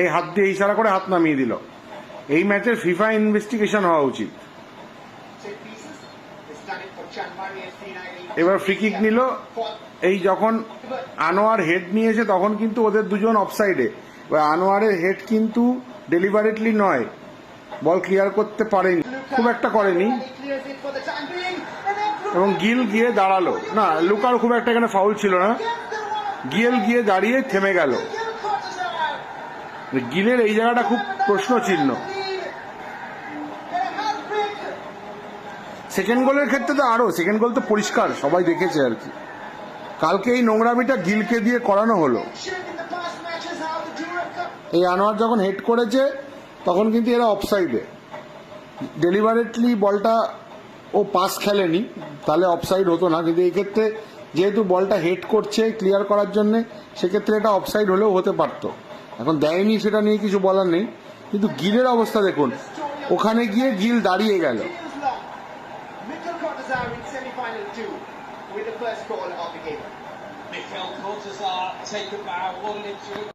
এই হাত দিয়ে ইশারা করে হাত নামিয়ে দিল। এই ম্যাচের ফিফা ইনভেস্টিগেশন হওয়া উচিত। এবার ফ্রি কিক নিল, এই যখন আনোয়ার হেড নিয়েছে তখন কিন্তু ওদের দুজন অফসাইডে। আনোয়ারের হেড কিন্তু ডেলিভারেটলি নয়, বল ক্লিয়ার করতে পারেনি, খুব একটা করেনি, এবং গিল গিয়ে দাঁড়ালো না। লুকার খুব একটা এখানে ফাউল ছিল না, গিল গিয়ে দাঁড়িয়ে থেমে গেল। গিলের এই জায়গাটা খুব প্রশ্ন চিহ্ন। সেকেন্ড গোলের ক্ষেত্রে তো আরো, সেকেন্ড গোল তো পরিষ্কার, সবাই দেখেছে আর কি। কালকে এই নোংরামিটা গিলকে দিয়ে করানো হলো। এই আনোয়ার যখন হেড করেছে তখন কিন্তু এরা অফসাইডে, ডেলিভারেটলি বলটা ও পাস খেলেনি, তাহলে অফসাইড হতো না। কিন্তু এই ক্ষেত্রে যেহেতু বলটা হেড করছে ক্লিয়ার করার জন্য, সেক্ষেত্রে এটা অফসাইড হলেও হতে পারত। এখন দেয়নি, সেটা নিয়ে কিছু বলার নেই। কিন্তু গিলের অবস্থা দেখুন, ওখানে গিয়ে গিল দাঁড়িয়ে গেল। Mikel Cortazar taken by one injury.